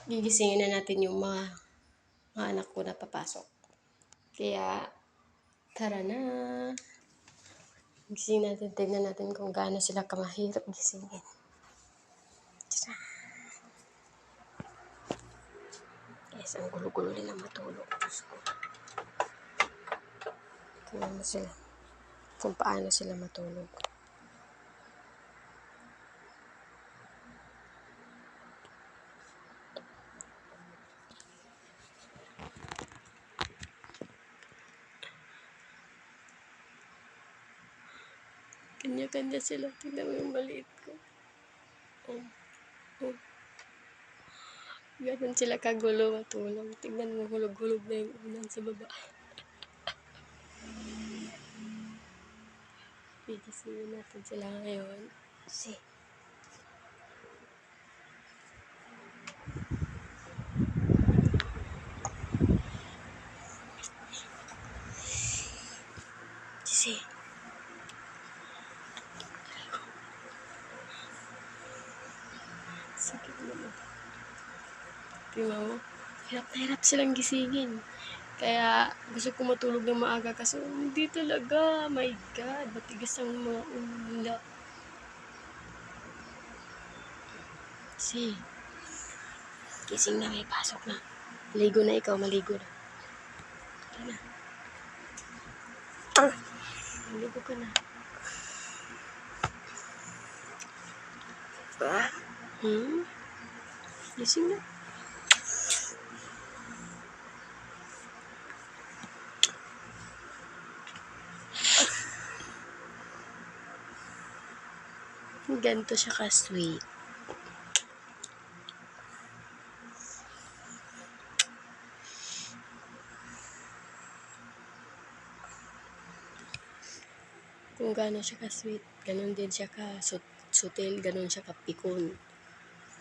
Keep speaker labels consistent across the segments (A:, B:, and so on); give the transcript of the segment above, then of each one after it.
A: gigisingin na natin yung mga anak ko na papasok. Kaya, tara na. Gising natin, tignan natin kung gaano sila kamahirap gisingin. Tara. Guys, ang gulo-gulo nila matulog. Tignan mo sila. Kung paano sila matulog. Kanya-kanya sila. Tignan mo yung maliit ko. Ganun sila kagulo matulog. Tignan mo, hulog-hulog na yung unan sa baba. Gigisingin natin sila ngayon. Si. Sakit naman. Tingnan mo. Hirap na hirap silang gisingin. Kaya gusto ko matulog ng maaga kasi hindi talaga. My God, matigas ang mga ulo. Si. Gising na, may pasok na. Maligo na ikaw, maligo na. Tara na. Maligo ka na. Gising na. Ganito siya ka-sweet. Kung gano'n siya ka-sweet, gano'n din siya ka-sutil, gano'n siya ka-pikon.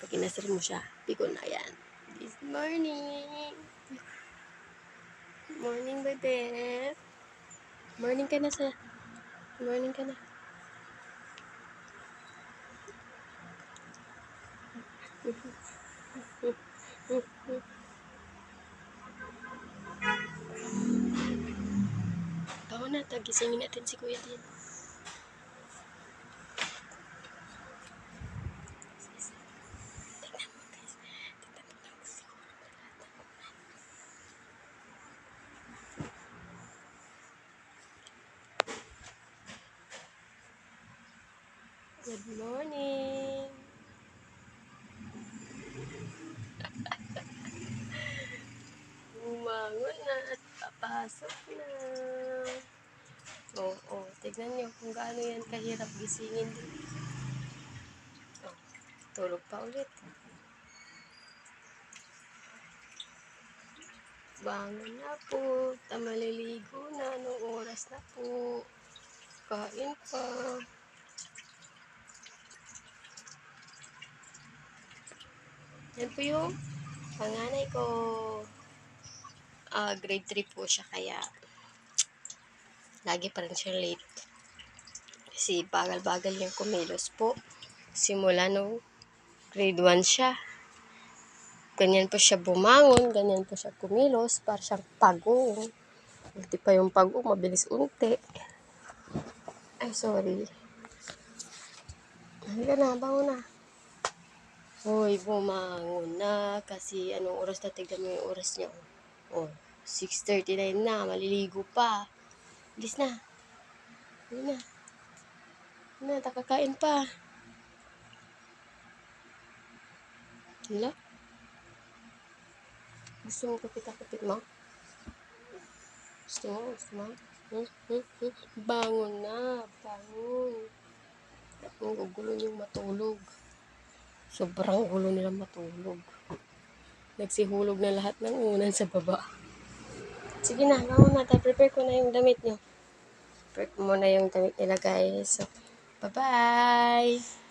A: Pag inasal mo siya, pikon na yan. Good morning! Morning, baby! Morning ka na sa... Morning ka na. Bawa na, tagisingin natin si Kuya din. Good morning! Bumangon na at papasok na. Oo, tignan nyo kung gaano yan kahirap gisingin din. Tulog pa ulit. Bangon na po. Maliligo na. Anong oras na po? Kain pa. Yan po yung panganay ko. Grade 3 po siya kaya lagi pa rin siya late. Kasi bagal-bagal yung kumilos po. Simula nung grade 1 siya. Ganyan po siya bumangon, ganyan po siya kumilos, para siyang pagong. Ulti pa yung pagong, mabilis unti. Ay, sorry. Halika na, bangon na. Hoy, bumangon na. Kasi anong oras na, tignan mo yung oras niya. 6:39 na, maliligo pa. Bilis na. Halika na. Takakain pa. Hala? Gusto mo kapit-kapit mo? Gusto mo? Bangon na. Bangon. Ang gugulo niyong matulog. Sobrang gulo nila matulog. Nagsihulog na lahat ng unan sa baba. Sige na, bangon na. Prepare ko na yung damit niyo. Prepare ko muna yung damit nila, guys. So, bye-bye!